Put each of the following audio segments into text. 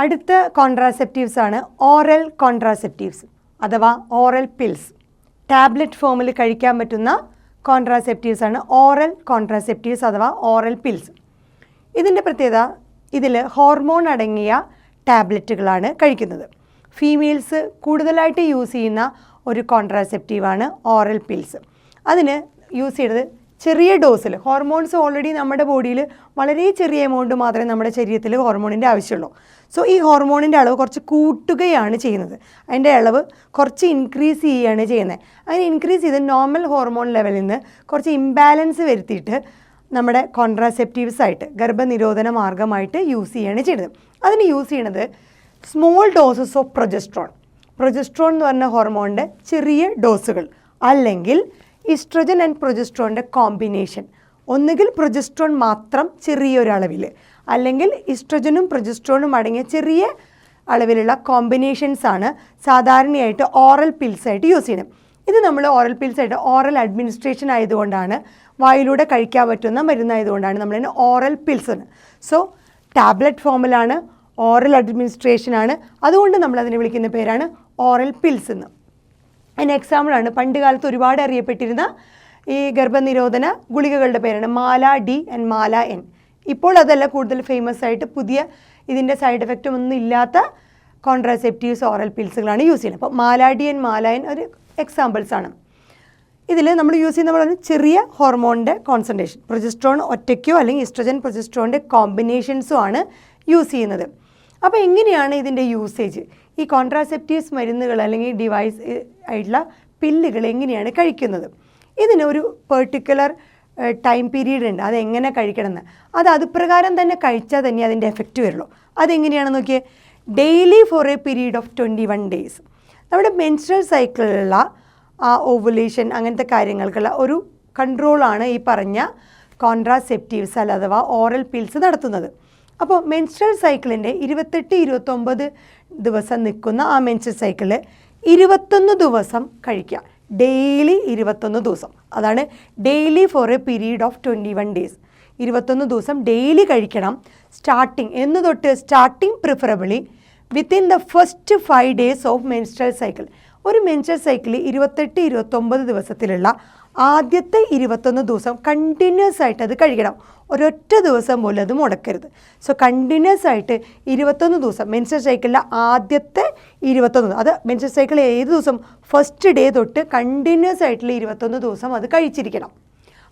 അടുത്ത കോൺട്രാസെപ്റ്റീവ്സ് ആണ് oral contraceptives അഥവാ ഓറൽ പിൽസ്. ടാബ്ലറ്റ് ഫോമിൽ കഴിക്കാൻ പറ്റുന്ന കോൺട്രാസെപ്റ്റീവ്സ് ആണ് ഓറൽ കോൺട്രാസെപ്റ്റീവ്സ് അഥവാ ഓറൽ പിൽസ്. ഇതിൻ്റെ പ്രത്യേകത ഇതിൽ ഹോർമോൺ അടങ്ങിയ ടാബ്ലറ്റുകളാണ് കഴിക്കുന്നത്. ഫീമെയിൽസ് കൂടുതലായിട്ട് യൂസ് ചെയ്യുന്ന ഒരു കോൺട്രാസെപ്റ്റീവാണ് ഓറൽ പിൽസ്. അതിന് യൂസ് ചെയ്യുന്നത് ചെറിയ ഡോസിൽ, ഹോർമോൺസ് ഓൾറെഡി നമ്മുടെ ബോഡിയിൽ വളരെ ചെറിയ എമൗണ്ട് മാത്രമേ നമ്മുടെ ശരീരത്തിൽ ഹോർമോണിൻ്റെ ആവശ്യമുള്ളൂ. സോ ഈ ഹോർമോണിൻ്റെ അളവ് കുറച്ച് കൂട്ടുകയാണ് ചെയ്യുന്നത്, അതിൻ്റെ അളവ് കുറച്ച് ഇൻക്രീസ് ചെയ്യുകയാണ് ചെയ്യുന്നത്. അങ്ങനെ ഇൻക്രീസ് ചെയ്ത് നോർമൽ ഹോർമോൺ ലെവലിൽ നിന്ന് കുറച്ച് ഇംബാലൻസ് വരുത്തിയിട്ട് നമ്മുടെ കോൺട്രാസെപ്റ്റീവ്സ് ആയിട്ട് ഗർഭനിരോധന മാർഗമായിട്ട് യൂസ് ചെയ്യുകയാണ് ചെയ്യുന്നത്. അതിന് യൂസ് ചെയ്യണത് സ്മോൾ ഡോസസ് ഓഫ് പ്രൊജസ്ട്രോൺ എന്ന് പറഞ്ഞ ഹോർമോണിൻ്റെ ചെറിയ ഡോസുകൾ, അല്ലെങ്കിൽ ഈസ്ട്രജൻ ആൻഡ് പ്രൊജസ്ട്രോണിൻ്റെ കോമ്പിനേഷൻ. ഒന്നുകിൽ പ്രൊജസ്ട്രോൺ മാത്രം ചെറിയൊരളവിൽ, അല്ലെങ്കിൽ ഈസ്ട്രജനും പ്രൊജസ്ട്രോണും അടങ്ങിയ ചെറിയ അളവിലുള്ള കോമ്പിനേഷൻസാണ് സാധാരണയായിട്ട് ഓറൽ പിൽസായിട്ട് യൂസ് ചെയ്യുന്നത്. ഇത് നമ്മൾ ഓറൽ പിൽസായിട്ട് ഓറൽ അഡ്മിനിസ്ട്രേഷൻ ആയതുകൊണ്ടാണ്, വായിലൂടെ കഴിക്കാൻ പറ്റുന്ന മരുന്നായതുകൊണ്ടാണ് നമ്മളിതിന് ഓറൽ പിൽസ് എന്ന്. സോ ടാബ്ലറ്റ് ഫോമിലാണ്, ഓറൽ അഡ്മിനിസ്ട്രേഷനാണ്, അതുകൊണ്ട് നമ്മളതിനെ വിളിക്കുന്ന പേരാണ് ഓറൽ പിൽസ് എന്ന്. അതിന് എക്സാമ്പിളാണ് പണ്ട് കാലത്ത് ഒരുപാട് അറിയപ്പെട്ടിരുന്ന ഈ ഗർഭനിരോധന ഗുളികകളുടെ പേരാണ് മാല ഡി ആൻഡ് മാല എൻ. ഇപ്പോൾ അതല്ല, കൂടുതൽ ഫേമസ് ആയിട്ട് പുതിയ ഇതിൻ്റെ സൈഡ് എഫക്റ്റും ഒന്നും ഇല്ലാത്ത കോൺട്രാസെപ്റ്റീവ്സ് ഓറൽ പിൽസുകളാണ് യൂസ് ചെയ്യുന്നത്. അപ്പോൾ മാല ഡി ആൻഡ് മാല എൻ ഒരു എക്സാമ്പിൾസ് ആണ്. ഇതിൽ നമ്മൾ യൂസ് ചെയ്യുന്ന പോലെ ചെറിയ ഹോർമോണിൻ്റെ കോൺസെൻട്രേഷൻ, പ്രൊജസ്ട്രോൺ ഒറ്റയ്ക്കോ അല്ലെങ്കിൽ ഈസ്ട്രജൻ പ്രൊജസ്ട്രോണിൻ്റെ കോമ്പിനേഷൻസോ ആണ് യൂസ് ചെയ്യുന്നത്. അപ്പോൾ എങ്ങനെയാണ് ഇതിൻ്റെ യൂസേജ്? ഈ കോൺട്രാസെപ്റ്റീവ്സ് മരുന്നുകൾ അല്ലെങ്കിൽ ഡിവൈസ് ആയിട്ടുള്ള പില്ലുകൾ എങ്ങനെയാണ് കഴിക്കുന്നത്? ഇതിന് ഒരു പെർട്ടിക്കുലർ ടൈം പീരീഡ് ഉണ്ട്, അതെങ്ങനെ കഴിക്കണമെന്ന്. അത് പ്രകാരം തന്നെ കഴിച്ചാൽ തന്നെ അതിൻ്റെ എഫക്റ്റ് വരുള്ളൂ. അതെങ്ങനെയാണെന്ന് നോക്കിയേ. Daily for a period of 21 days. നമ്മുടെ മെൻസ്ട്രൽ സൈക്കിളിലുള്ള ആ ഓവുലേഷൻ അങ്ങനത്തെ കാര്യങ്ങൾക്കുള്ള ഒരു കൺട്രോളാണ് ഈ പറഞ്ഞ കോൺട്രാസെപ്റ്റീവ്സ് അഥവാ ഓറൽ പിൽസ് നടത്തുന്നത്. അപ്പോൾ മെൻസ്ട്രൽ സൈക്കിളിൻ്റെ 28-29 ദിവസം നിൽക്കുന്ന ആ മെൻസ്ട്രൽ സൈക്കിളിൽ 21 ദിവസം കഴിക്കുക. ഡെയിലി 21 ദിവസം, അതാണ് daily for a period of 21 days. 21 ദിവസം ഡെയിലി കഴിക്കണം. എന്ന് തൊട്ട് preferably within the first 5 days of menstrual cycle. ഒരു മെൻസ്ട്രൽ സൈക്കിളിൽ 28-29 ദിവസത്തിലുള്ള ആദ്യത്തെ 21 ദിവസം കണ്ടിന്യൂസ് ആയിട്ട് അത് കഴിക്കണം. ഒരൊറ്റ ദിവസം പോലും അത് മുടക്കരുത്. സോ കണ്ടിന്യൂസ് ആയിട്ട് 21 ദിവസം മെൻസ്ട്രൽ സൈക്കിളിലെ ആദ്യത്തെ 21, അത് മെൻസ്ട്രൽ സൈക്കിൾ ഏത് ദിവസം ഫസ്റ്റ് ഡേ തൊട്ട് കണ്ടിന്യൂസ് ആയിട്ടുള്ള 21 ദിവസം അത് കഴിച്ചിരിക്കണം.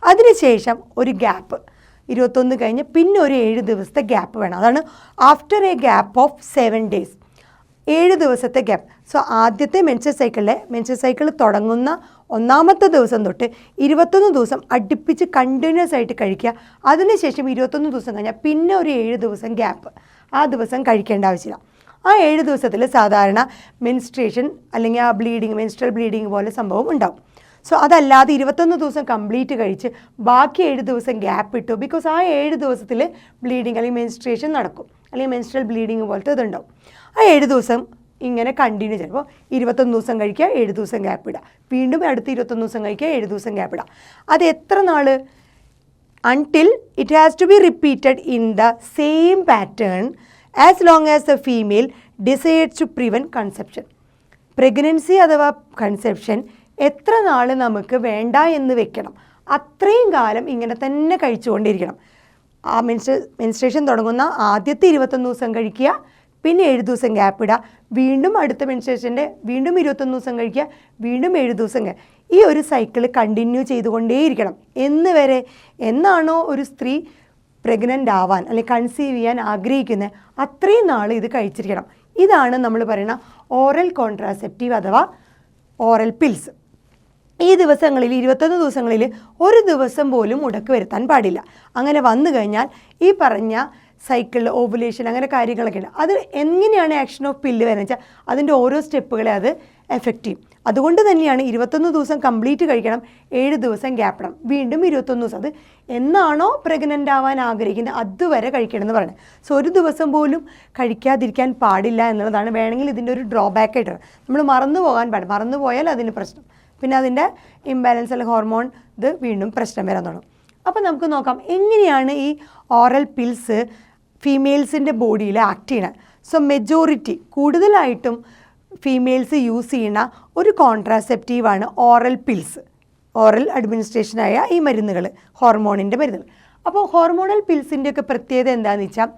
അതിനുശേഷം ഒരു ഗ്യാപ്പ്, 21 കഴിഞ്ഞ് പിന്നെ ഒരു 7 ദിവസത്തെ ഗ്യാപ്പ് വേണം. അതാണ് after A gap of 7 days, 7 ദിവസത്തെ ഗ്യാപ്പ്. സോ ആദ്യത്തെ മെൻസ്ട്രൽ സൈക്കിൾ തുടങ്ങുന്ന ഒന്നാമത്തെ ദിവസം തൊട്ട് 21 ദിവസം അടുപ്പിച്ച് കണ്ടിന്യൂസ് ആയിട്ട് കഴിക്കുക. അതിനുശേഷം 21 ദിവസം കഴിഞ്ഞാൽ പിന്നെ ഒരു 7 ദിവസം ഗ്യാപ്പ്, ആ ദിവസം കഴിക്കേണ്ട ആവശ്യമില്ല. ആ 7 ദിവസത്തിൽ സാധാരണ മെൻസ്ട്രേഷൻ അല്ലെങ്കിൽ ആ മെൻസ്ട്രൽ ബ്ലീഡിങ് പോലെ സംഭവം ഉണ്ടാവും. സോ അതല്ലാതെ 21 ദിവസം കംപ്ലീറ്റ് കഴിച്ച് ബാക്കി 7 ദിവസം ഗ്യാപ്പ് ഇട്ടു. ബിക്കോസ് ആ 7 ദിവസത്തിൽ ബ്ലീഡിങ് അല്ലെങ്കിൽ മെൻസ്ട്രേഷൻ നടക്കും, അല്ലെങ്കിൽ മെൻസ്ട്രൽ ബ്ലീഡിങ് പോലത്തെ ഇതുണ്ടാവും. ആ 7 ദിവസം ഇങ്ങനെ കണ്ടിന്യൂ ചെയ്യുമ്പോൾ 21 ദിവസം കഴിക്കുക, 7 ദിവസം ഗ്യാപ്പ് ഇടുക, വീണ്ടും അടുത്ത 21 ദിവസം കഴിക്കുക, 7 ദിവസം ഗ്യാപ്പ് ഇടുക. അത് എത്ര നാൾ? Until it has to be repeated in the same pattern as long as the female decides to prevent conception. Pregnancy അഥവാ കൺസെപ്ഷൻ എത്ര നാൾ നമുക്ക് വേണ്ട എന്ന് വെക്കണം, അത്രയും കാലം ഇങ്ങനെ തന്നെ കഴിച്ചുകൊണ്ടിരിക്കണം. ആ മെൻസ്ട്രേഷൻ തുടങ്ങുന്ന ആദ്യത്തെ 21 ദിവസം കഴിക്കുക, പിന്നെ 7 ദിവസം ഗ്യാപ്പ് ഇടുക, വീണ്ടും അടുത്ത മെൻസ്ട്രേഷൻ്റെ വീണ്ടും 21 ദിവസം കഴിക്കുക, വീണ്ടും 7 ദിവസം ഈ ഒരു സൈക്കിൾ കണ്ടിന്യൂ ചെയ്തുകൊണ്ടേയിരിക്കണം. എന്നാണോ ഒരു സ്ത്രീ പ്രഗ്നൻ്റ് ആവാൻ അല്ലെങ്കിൽ കൺസീവ് ചെയ്യാൻ ആഗ്രഹിക്കുന്നത് അത്രയും നാൾ ഇത് കഴിച്ചിരിക്കണം. ഇതാണ് നമ്മൾ പറയുന്ന ഓറൽ കോൺട്രാസെപ്റ്റീവ് അഥവാ ഓറൽ പിൽസ്. ഈ ദിവസങ്ങളിൽ 21 ദിവസങ്ങളിൽ ഒരു ദിവസം പോലും മുടക്ക് വരുത്താൻ പാടില്ല. അങ്ങനെ വന്നു കഴിഞ്ഞാൽ ഈ പറഞ്ഞ സൈക്കിൾ ഓവുലേഷൻ അങ്ങനെ കാര്യങ്ങളൊക്കെ ഉണ്ട്. അത് എങ്ങനെയാണ് ആക്ഷൻ ഓഫ് പില്ല് വരുന്നത് വെച്ചാൽ അതിൻ്റെ ഓരോ സ്റ്റെപ്പുകളെ അത് എഫക്റ്റ് ചെയ്യും. അതുകൊണ്ട് തന്നെയാണ് 21 ദിവസം കംപ്ലീറ്റ് കഴിക്കണം, 7 ദിവസം ഗ്യാപ്പ് ഇടണം, വീണ്ടും 21 ദിവസം. അത് എന്നാണോ പ്രഗ്നൻ്റ് ആവാൻ ആഗ്രഹിക്കുന്നത് അതുവരെ കഴിക്കണം എന്ന് പറയുന്നത്. സോ ഒരു ദിവസം പോലും കഴിക്കാതിരിക്കാൻ പാടില്ല എന്നുള്ളതാണ്. വേണമെങ്കിൽ ഇതിൻ്റെ ഒരു ഡ്രോബാക്ക് ആയിട്ടാണ് നമ്മൾ മറന്നു പോയാൽ അതിന് പ്രശ്നം, പിന്നെ അതിൻ്റെ ഇംബാലൻസ് അല്ലെങ്കിൽ ഹോർമോൺ ഇത് വീണ്ടും പ്രശ്നം വരാൻ തുടങ്ങും. അപ്പോൾ നമുക്ക് നോക്കാം എങ്ങനെയാണ് ഈ ഓറൽ പിൽസ് ഫീമെയിൽസിൻ്റെ ബോഡിയിൽ ആക്ട് ചെയ്യണത്. സോ മെജോറിറ്റി കൂടുതലായിട്ടും ഫീമെയിൽസ് യൂസ് ചെയ്യുന്ന ഒരു കോൺട്രാസെപ്റ്റീവാണ് ഓറൽ പിൽസ്, ഓറൽ അഡ്മിനിസ്ട്രേഷനായ ഈ മരുന്നുകൾ, ഹോർമോണിൻ്റെ മരുന്നുകൾ. അപ്പോൾ ഹോർമോണൽ പിൽസിൻ്റെയൊക്കെ പ്രത്യേകത എന്താണെന്ന് വെച്ചാൽ,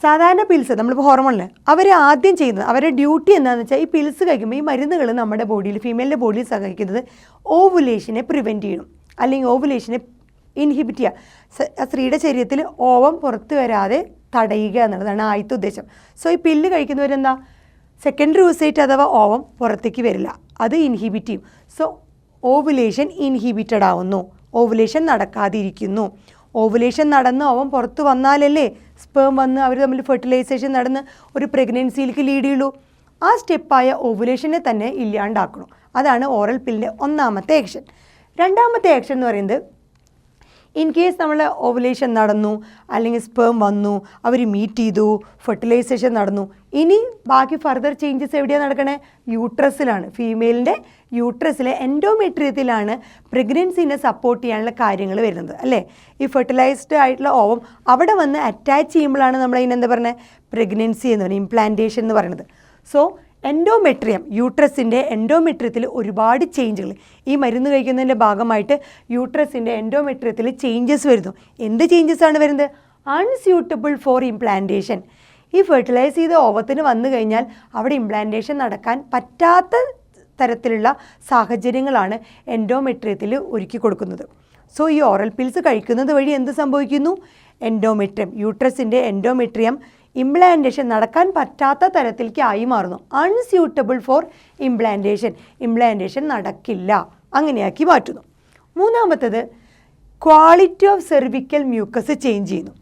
സാധാരണ പിൽസ് നമ്മളിപ്പോൾ ഹോർമോണിൽ അവർ ആദ്യം ചെയ്യുന്നത്, അവരുടെ ഡ്യൂട്ടി എന്താണെന്ന് വെച്ചാൽ ഈ പിൽസ് കഴിക്കുമ്പോൾ ഈ മരുന്നുകൾ നമ്മുടെ ബോഡിയിൽ, ഫീമെയിലിൻ്റെ ബോഡിയിൽ സഹായിക്കുന്നത് ഓവുലേഷനെ പ്രിവെൻറ്റ് ചെയ്യണം, അല്ലെങ്കിൽ ഓവുലേഷനെ ഇൻഹിബിറ്റ് ചെയ്യുക. സ്ത്രീയുടെ ശരീരത്തിൽ ഓവം പുറത്ത് വരാതെ തടയുക എന്നുള്ളതാണ് ആദ്യത്തെ ഉദ്ദേശം. സോ ഈ പില്ല് കഴിക്കുന്നവരെന്താ, സെക്കൻഡറി oocyte അഥവാ ഓവം പുറത്തേക്ക് വരില്ല, അത് ഇൻഹിബിറ്റ് ചെയ്യും. സോ ഓവുലേഷൻ ഇൻഹിബിറ്റഡ് ആവുന്നു, ഓവുലേഷൻ നടക്കാതിരിക്കുന്നു. ഓവുലേഷൻ നടന്ന് ഓവം പുറത്ത് വന്നാലല്ലേ സ്പേം വന്ന് അവർ തമ്മിൽ ഫെർട്ടിലൈസേഷൻ നടന്ന് ഒരു പ്രഗ്നൻസിയിലേക്ക് ലീഡ് ചെയ്യുള്ളൂ. ആ സ്റ്റെപ്പായ ഓവുലേഷനെ തന്നെ ഇല്ലാണ്ടാക്കണം. അതാണ് ഓറൽ പില്ലിൻ്റെ ഒന്നാമത്തെ ആക്ഷൻ. രണ്ടാമത്തെ ആക്ഷൻ എന്ന് പറയുന്നത്, ഇൻ കേസ് നമ്മൾ ഓവുലേഷൻ നടന്നു അല്ലെങ്കിൽ സ്പേം വന്നു, അവർ മീറ്റ് ചെയ്തു, ഫെർട്ടിലൈസേഷൻ നടന്നു, ഇനി ബാക്കി ഫർദർ ചേഞ്ചസ് എവിടെയാണ് നടക്കണേ? യൂട്രസിലാണ്. ഫീമെയിലിൻ്റെ യൂട്രസിലെ എൻഡോമെട്രിയത്തിലാണ് പ്രഗ്നൻസിനെ സപ്പോർട്ട് ചെയ്യാനുള്ള കാര്യങ്ങൾ വരുന്നത്, അല്ലേ? ഈ ഫെർട്ടിലൈസ്ഡ് ആയിട്ടുള്ള ഓവം അവിടെ വന്ന് അറ്റാച്ച് ചെയ്യുമ്പോഴാണ് നമ്മൾ അതിനെന്താ പറയുന്നത്? പ്രഗ്നൻസി എന്ന് പറയുന്നത്, ഇംപ്ലാന്റേഷൻ എന്ന് പറയുന്നത്. സോ എൻഡോമെട്രിയം, യൂട്രസിൻ്റെ എൻഡോമെട്രിയത്തിൽ ഒരുപാട് ചേഞ്ചുകൾ, ഈ മരുന്ന് കഴിക്കുന്നതിൻ്റെ ഭാഗമായിട്ട് യൂട്രസിൻ്റെ എൻഡോമെട്രിയത്തിൽ ചേഞ്ചസ് വരുന്നു. എന്ത് ചേഞ്ചസ് ആണ് വരുന്നത്? Unsuitable four implantation. ഈ ഫെർട്ടിലൈസ് ചെയ്ത ഓവത്തിന് വന്നു കഴിഞ്ഞാൽ അവിടെ ഇംപ്ലാന്റേഷൻ നടക്കാൻ പറ്റാത്ത തരത്തിലുള്ള സാഹചര്യങ്ങളാണ് എൻഡോമെട്രിയത്തിൽ ഒരുക്കി കൊടുക്കുന്നത്. സോ ഈ ഓറൽ പിൽസ് കഴിക്കുന്നത് വഴി എന്ത് സംഭവിക്കുന്നു? എൻഡോമെട്രിയം, യൂട്രസിൻ്റെ എൻഡോമെട്രിയം ഇംപ്ലാന്റേഷൻ നടക്കാൻ പറ്റാത്ത തരത്തിലേക്ക് ആയി മാറുന്നു. അൺസ്യൂട്ടബിൾ ഫോർ ഇംപ്ലാന്റേഷൻ, ഇംപ്ലാന്റേഷൻ നടക്കില്ല, അങ്ങനെയാക്കി മാറ്റുന്നു. മൂന്നാമത്തത്, quality of cervical mucus change ചെയ്യുന്നു.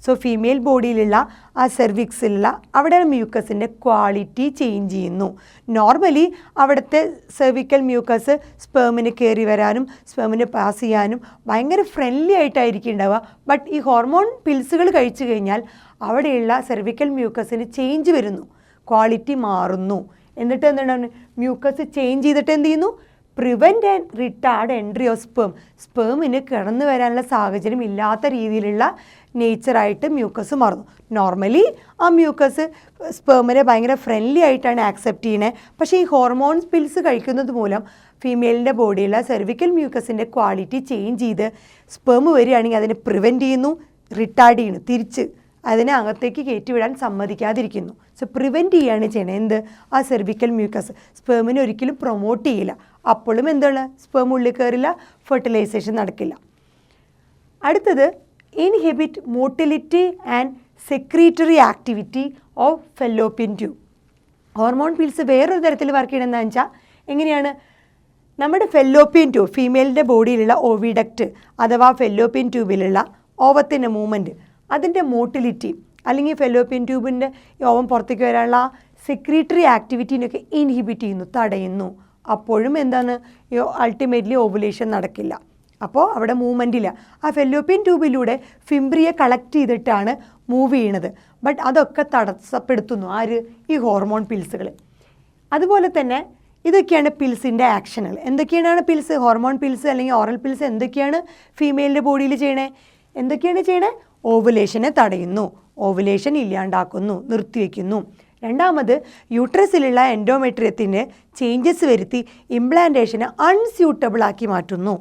സോ ഫീമെയിൽ ബോഡിയിലുള്ള ആ സെർവിക്സിലുള്ള അവിടെ മ്യൂക്കസിൻ്റെ ക്വാളിറ്റി ചേഞ്ച് ചെയ്യുന്നു. നോർമലി അവിടുത്തെ സെർവിക്കൽ മ്യൂക്കസ് സ്പേമിന് കയറി വരാനും സ്പേമിന് പാസ് ചെയ്യാനും ഭയങ്കര ഫ്രണ്ട്ലി ആയിട്ടായിരിക്കും ഉണ്ടാവുക. ബട്ട് ഈ ഹോർമോൺ പിൽസുകൾ കഴിച്ചു കഴിഞ്ഞാൽ അവിടെയുള്ള സെർവിക്കൽ മ്യൂക്കസിന് ചേഞ്ച് വരുന്നു, ക്വാളിറ്റി മാറുന്നു. എന്നിട്ട് എന്താണ്, മ്യൂക്കസ് ചേഞ്ച് ചെയ്തിട്ട് എന്ത് ചെയ്യുന്നു? Prevent and retard entry of sperm, സ്പേമിന് കിടന്നു വരാനുള്ള സാഹചര്യം ഇല്ലാത്ത രീതിയിലുള്ള നേച്ചറായിട്ട് മ്യൂക്കസ് മാറുന്നു. നോർമലി ആ മ്യൂക്കസ് സ്പേമിനെ ഭയങ്കര ഫ്രണ്ട്ലി ആയിട്ടാണ് ആക്സെപ്റ്റ് ചെയ്യുന്നത്. പക്ഷേ ഈ ഹോർമോൺ പിൽസ് കഴിക്കുന്നത് മൂലം ഫീമെയിലിൻ്റെ ബോഡിയിലുള്ള സെർവിക്കൽ മ്യൂക്കസിൻ്റെ ക്വാളിറ്റി ചേഞ്ച് ചെയ്ത് സ്പേം വരികയാണെങ്കിൽ അതിനെ പ്രിവെൻറ്റ് ചെയ്യുന്നു, റിട്ടാർഡ് ചെയ്യുന്നു, തിരിച്ച് അതിനെ അകത്തേക്ക് കയറ്റിവിടാൻ സമ്മതിക്കാതിരിക്കുന്നു. സോ പ്രിവെൻറ്റ് ചെയ്യുകയാണ് ചെയ്യണത്. എന്ത്? ആ സെർവിക്കൽ മ്യൂക്കസ് സ്പേമിനെ ഒരിക്കലും പ്രൊമോട്ട് ചെയ്യില്ല. അപ്പോഴും എന്താണ്? സ്പേം ഉള്ളിൽ കയറില്ല, ഫെർട്ടിലൈസേഷൻ നടക്കില്ല. അടുത്തത്, inhibit motility and secretory activity of fallopian tube. Hormone pills വേറൊരു തരത്തിൽ വർക്ക് ചെയ്യണമെന്ന് വെച്ചാൽ എങ്ങനെയാണ്? നമ്മുടെ ഫെല്ലോപ്പിയൻ ട്യൂബ്, ഫീമെയിലിൻ്റെ ബോഡിയിലുള്ള ഓവിഡക്റ്റ് അഥവാ ഫെല്ലോപ്പിയൻ ട്യൂബിലുള്ള ഓവത്തിൻ്റെ മൂവ്മെൻറ്റ്, അതിൻ്റെ മോട്ടിലിറ്റി അല്ലെങ്കിൽ ഫെല്ലോപ്പിയൻ ട്യൂബിൻ്റെ ഓവം പുറത്തേക്ക് വരാനുള്ള സെക്രീറ്ററി ആക്ടിവിറ്റീനൊക്കെ ഇൻഹിബിറ്റ് ചെയ്യുന്നു, തടയുന്നു. അപ്പോഴും എന്താണ്? അൾട്ടിമേറ്റ്ലി ഓവുലേഷൻ നടക്കില്ല. അപ്പോൾ അവിടെ മൂവ്മെൻ്റ് ഇല്ല. ആ ഫെല്ലോപ്പിയൻ ട്യൂബിലൂടെ ഫിംബ്രിയെ കളക്ട് ചെയ്തിട്ടാണ് മൂവ് ചെയ്യണത്. ബട്ട് അതൊക്കെ തടസ്സപ്പെടുത്തുന്നു ആര്? ഈ ഹോർമോൺ പിൽസുകൾ. അതുപോലെ തന്നെ ഇതൊക്കെയാണ് പിൽസിൻ്റെ ആക്ഷനുകൾ. എന്തൊക്കെയാണ് പിൽസ്? ഹോർമോൺ പിൽസ് അല്ലെങ്കിൽ ഓറൽ പിൽസ് എന്തൊക്കെയാണ് ഫീമെയിലിൻ്റെ ബോഡിയിൽ ചെയ്യണേ? എന്തൊക്കെയാണ് ചെയ്യണേ? ഓവുലേഷനെ തടയുന്നു, ഓവുലേഷൻ ഇല്ലാണ്ടാക്കുന്നു, നിർത്തിവെക്കുന്നു. രണ്ടാമത്, യൂട്രസിലുള്ള എൻഡോമെട്രിയത്തിന് ചേഞ്ചസ് വരുത്തി ഇംപ്ലാന്റേഷനെ അൺസ്യൂട്ടബിൾ ആക്കി മാറ്റുന്നു.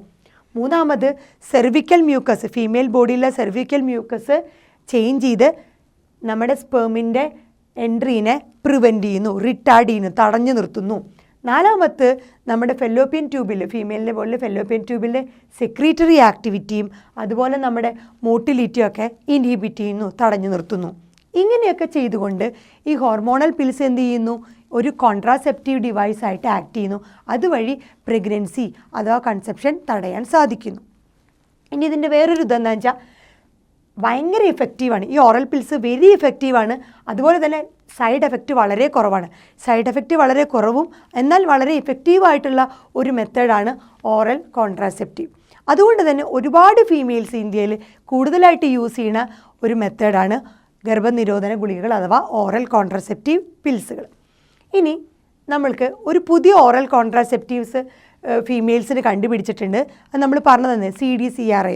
മൂന്നാമത്, സെർവിക്കൽ മ്യൂക്കസ്, ഫീമെയിൽ ബോഡിയിലെ സെർവിക്കൽ മ്യൂക്കസ് ചേഞ്ച് ചെയ്ത് നമ്മുടെ സ്പേമിൻ്റെ എൻട്രീനെ പ്രിവെൻറ്റ് ചെയ്യുന്നു, റിട്ടാർഡ് ചെയ്യുന്നു, തടഞ്ഞു നിർത്തുന്നു. നാലാമത്ത്, നമ്മുടെ ഫെല്ലോപ്പിയൻ ട്യൂബിൽ, ഫീമെയിലിൻ്റെ ബോഡിയിൽ ഫെല്ലോപ്പിയൻ ട്യൂബിൻ്റെ സെക്രീറ്ററി ആക്ടിവിറ്റിയും അതുപോലെ നമ്മുടെ മോട്ടിലിറ്റിയും ഒക്കെ ഇൻഹിബിറ്റ് ചെയ്യുന്നു, തടഞ്ഞു നിർത്തുന്നു. ഇങ്ങനെയൊക്കെ ചെയ്തുകൊണ്ട് ഈ ഹോർമോണൽ പിൽസ് എന്ത് ചെയ്യുന്നു? ഒരു കോൺട്രാസെപ്റ്റീവ് ഡിവൈസ് ആയിട്ട് ആക്ട് ചെയ്യുന്നു. അതുവഴി പ്രഗ്നൻസി അഥവാ കൺസെപ്ഷൻ തടയാൻ സാധിക്കുന്നു. ഇനി ഇതിൻ്റെ വേറൊരു ഇതെന്താണെന്ന് വെച്ചാൽ ഭയങ്കര ഇഫക്റ്റീവാണ്. ഈ ഓറൽ പിൽസ് വെരി ഇഫക്റ്റീവാണ്. അതുപോലെ തന്നെ സൈഡ് എഫക്റ്റ് വളരെ കുറവാണ്. സൈഡ് എഫക്റ്റ് വളരെ കുറവും എന്നാൽ വളരെ ഇഫക്റ്റീവായിട്ടുള്ള ഒരു മെത്തേഡാണ് ഓറൽ കോൺട്രാസെപ്റ്റീവ്. അതുകൊണ്ട് തന്നെ ഒരുപാട് ഫീമെയിൽസ് ഇന്ത്യയിൽ കൂടുതലായിട്ട് യൂസ് ചെയ്യുന്ന ഒരു മെത്തേഡാണ് ഗർഭനിരോധന ഗുളികകൾ അഥവാ ഓറൽ കോൺട്രാസെപ്റ്റീവ് പിൽസുകൾ. ഇനി നമ്മൾക്ക് ഒരു പുതിയ ഓറൽ കോൺട്രാസെപ്റ്റീവ്സ് ഫീമെയിൽസിന് കണ്ടുപിടിച്ചിട്ടുണ്ട്. അത് നമ്മൾ പറഞ്ഞത് തന്നെ CDCRA,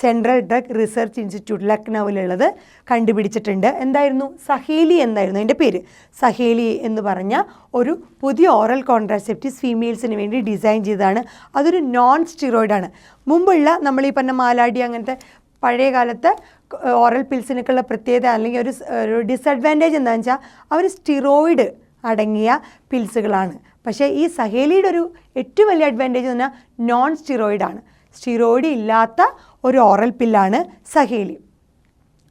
central drug research institute ലക്നൌവിലുള്ളത് കണ്ടുപിടിച്ചിട്ടുണ്ട്. എന്തായിരുന്നു? സഹേലി എന്നായിരുന്നു അതിൻ്റെ പേര്. സഹേലി എന്ന് പറഞ്ഞ ഒരു പുതിയ ഓറൽ കോൺട്രാസെപ്റ്റീവ്സ് ഫീമെയിൽസിന് വേണ്ടി ഡിസൈൻ ചെയ്തതാണ്. അതൊരു നോൺ സ്റ്റിറോയിഡാണ്. മുമ്പുള്ള നമ്മൾ ഈ പറഞ്ഞ മാലാഡി അങ്ങനത്തെ പഴയ കാലത്തെ ഓറൽ പിൽസിനൊക്കെയുള്ള പ്രത്യേകത അല്ലെങ്കിൽ ഒരു ഡിസഡ്വാൻറ്റേജ് എന്താണെന്ന് വെച്ചാൽ അവർ സ്റ്റിറോയിഡ് അടങ്ങിയ പിൽസുകളാണ്. പക്ഷേ ഈ സഹേലിയുടെ ഒരു ഏറ്റവും വലിയ അഡ്വാൻറ്റേജ് എന്ന് പറഞ്ഞാൽ നോൺ സ്റ്റിറോയിഡാണ്. സ്റ്റിറോയിഡ് ഇല്ലാത്ത ഒരു ഓറൽ പില്ലാണ് സഹേലി.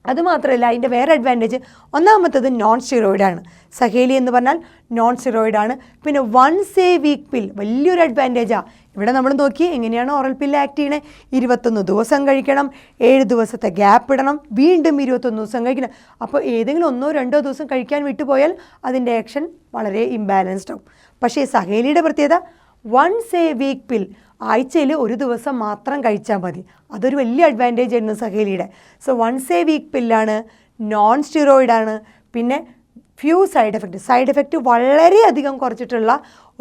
അതുമാത്രമല്ല അതിൻ്റെ വേറെ അഡ്വാൻറ്റേജ്, ഒന്നാമത്തത് നോൺ സ്റ്റിറോയിഡാണ്. സഹേലി എന്ന് പറഞ്ഞാൽ നോൺ സ്റ്റിറോയിഡാണ്. പിന്നെ വൺസ് എ വീക്ക് പിൽ വലിയൊരു അഡ്വാൻറ്റേജാണ്. ഇവിടെ നമ്മൾ നോക്കി എങ്ങനെയാണ് ഓറൽ പില്ല് ആക്ട് ചെയ്യണേ. 21 ദിവസം കഴിക്കണം, 7 ദിവസത്തെ ഗ്യാപ്പ് ഇടണം, വീണ്ടും 21 ദിവസം കഴിക്കണം. അപ്പോൾ ഏതെങ്കിലും 1-2 ദിവസം കഴിക്കാൻ വിട്ടുപോയാൽ അതിൻ്റെ ആക്ഷൻ വളരെ ഇംബാലൻസ്ഡ് ആവും. പക്ഷേ സഹേലിയുടെ പ്രത്യേകത വൺസ് എ വീക്ക് പിൽ, ആഴ്ചയിൽ ഒരു ദിവസം മാത്രം കഴിച്ചാൽ മതി. അതൊരു വലിയ അഡ്വാൻറ്റേജ് ആയിരുന്നു സഹേലിയുടെ. സോ വൺസ് എ വീക്ക് പില്ലാണ്, നോൺ സ്റ്റിറോയിഡാണ്, പിന്നെ ഫ്യൂ സൈഡ് എഫക്റ്റ് വളരെയധികം കുറച്ചിട്ടുള്ള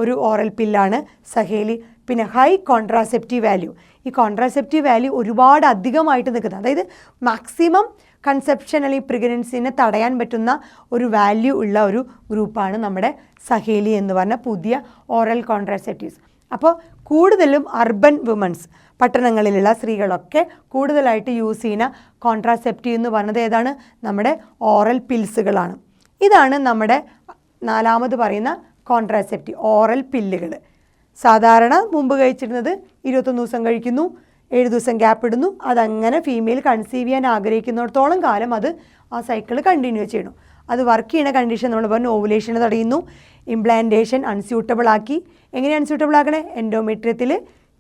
ഒരു ഓറൽ പില്ലാണ് സഹേലി. പിന്നെ ഹൈ കോൺട്രാസെപ്റ്റീവ് വാല്യൂ. ഈ കോൺട്രാസെപ്റ്റീവ് വാല്യൂ ഒരുപാട് അധികമായിട്ട് നിൽക്കുന്നത്, അതായത് മാക്സിമം കൺസെപ്ഷൻ അല്ലെങ്കിൽ പ്രഗ്നൻസിനെ തടയാൻ പറ്റുന്ന ഒരു വാല്യൂ ഉള്ള ഒരു ഗ്രൂപ്പാണ് നമ്മുടെ സഹേലി എന്ന് പറഞ്ഞ പുതിയ ഓറൽ കോൺട്രാസെപ്റ്റീവ്സ്. അപ്പോൾ കൂടുതലും അർബൻ വുമൻസ്, പട്ടണങ്ങളിലുള്ള സ്ത്രീകളൊക്കെ കൂടുതലായിട്ട് യൂസ് ചെയ്യുന്ന കോൺട്രാസെപ്റ്റീവ് എന്ന് പറഞ്ഞത് ഏതാണ്? നമ്മുടെ ഓറൽ പിൽസുകളാണ്. ഇതാണ് നമ്മുടെ 4ാമത് പറയുന്ന കോൺട്രാസെപ്റ്റീവ് ഓറൽ പില്ലുകൾ. സാധാരണ മുമ്പ് കഴിച്ചിരുന്നത് 21 ദിവസം കഴിക്കുന്നു, 7 ദിവസം ഗ്യാപ്പ് ഇടുന്നു. അതങ്ങനെ ഫീമെയിൽ കൺസീവ് ചെയ്യാൻ ആഗ്രഹിക്കുന്നിടത്തോളം കാലം അത് ആ സൈക്കിൾ കണ്ടിന്യൂ ചെയ്യണം. അത് വർക്ക് ചെയ്യുന്ന കണ്ടീഷൻ നമ്മൾ പറഞ്ഞു ഓവുലേഷനെ തടയുന്നു, ഇംപ്ലാന്റേഷൻ അൺസ്യൂട്ടബിൾ ആക്കി. എങ്ങനെ അൺസ്യൂട്ടബിൾ ആക്കണേ? എൻഡോമെട്രിയത്തിൽ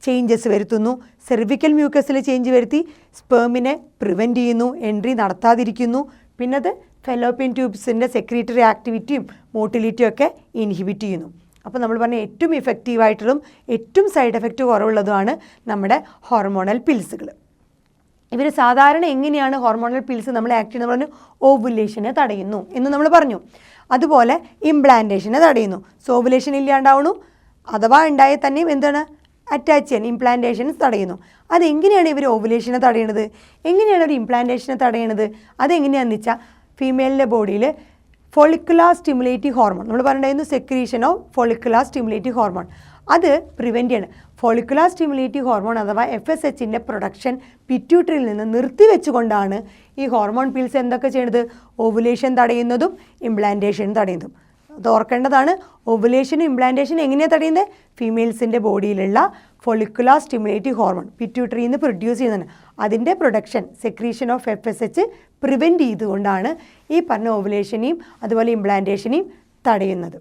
ചേഞ്ചസ് വരുത്തുന്നു, സെർവിക്കൽ മ്യൂക്കസിൽ ചേഞ്ച് വരുത്തി സ്പേമിനെ പ്രിവെൻറ്റ് ചെയ്യുന്നു, എൻട്രി നടത്താതിരിക്കുന്നു. പിന്നെ അത് ഫെലോപ്പിയൻ ട്യൂബ്സിൻ്റെ സെക്രീറ്ററി ആക്ടിവിറ്റിയും മോട്ടിലിറ്റിയും ഒക്കെ ഇൻഹിബിറ്റ് ചെയ്യുന്നു. അപ്പോൾ നമ്മൾ പറഞ്ഞ ഏറ്റവും ഇഫക്റ്റീവായിട്ടുള്ളതും ഏറ്റവും സൈഡ് എഫക്റ്റ് കുറവുള്ളതുമാണ് നമ്മുടെ ഹോർമോണൽ പിൽസുകൾ. ഇവർ സാധാരണ എങ്ങനെയാണ് ഹോർമോണൽ പിൽസ് നമ്മൾ ആക്ട് ചെയ്യുന്നത് പറഞ്ഞു? ഓവുലേഷനെ തടയുന്നു എന്ന് നമ്മൾ പറഞ്ഞു. അതുപോലെ ഇംപ്ലാന്റേഷനെ തടയുന്നു. സോ ഓവുലേഷൻ ഇല്ലാണ്ടാവണു, അഥവാ ഉണ്ടായാൽ തന്നെയും എന്താണ് അറ്റാച്ച് ചെയ്യാൻ ഇംപ്ലാന്റേഷൻസ് തടയുന്നു. അതെങ്ങനെയാണ് ഇവർ ഓവുലേഷനെ തടയണത്? എങ്ങനെയാണ് ഒരു ഇംപ്ലാന്റേഷനെ തടയണത്? അതെങ്ങനെയാണെന്ന് വെച്ചാൽ ഫീമെയിലിൻ്റെ ബോഡിയിൽ ഫോളിക്കുലാർ സ്റ്റിമുലേറ്റീവ് ഹോർമോൺ നമ്മൾ പറഞ്ഞിട്ടുണ്ടായിരുന്നു, secretion of follicular stimulative hormone, അത് പ്രിവെൻറ്റ് ചെയ്യണം. ഫോളിക്കുലാർ സ്റ്റിമുലേറ്റീവ് ഹോർമോൺ അഥവാ FSHൻ്റെ പ്രൊഡക്ഷൻ പിറ്റ്യൂട്ടറിയിൽ നിന്ന് നിർത്തിവെച്ചുകൊണ്ടാണ് ഈ ഹോർമോൺ പിൽസ് എന്തൊക്കെ ചെയ്യണത്? ഓവുലേഷൻ തടയുന്നതും ഇംപ്ലാന്റേഷൻ തടയുന്നതും. അത് ഓർക്കേണ്ടതാണ്. ഓവുലേഷനും ഇംപ്ലാന്റേഷനും എങ്ങനെയാണ് തടയുന്നത്? ഫീമെയിൽസിൻ്റെ ബോഡിയിലുള്ള ഫോളിക്കുലാർ സ്റ്റിമുലേറ്റീവ് ഹോർമോൺ പിറ്റ്യൂട്ടറിയിൽ നിന്ന് പ്രൊഡ്യൂസ് ചെയ്യുന്നതാണ്. അതിൻ്റെ production secretion of FSH prevent ചെയ്തുകൊണ്ടാണ് ഈ പറഞ്ഞ ഓവുലേഷനെയും അതുപോലെ ഇംപ്ലാന്റേഷനെയും തടയുന്നത്.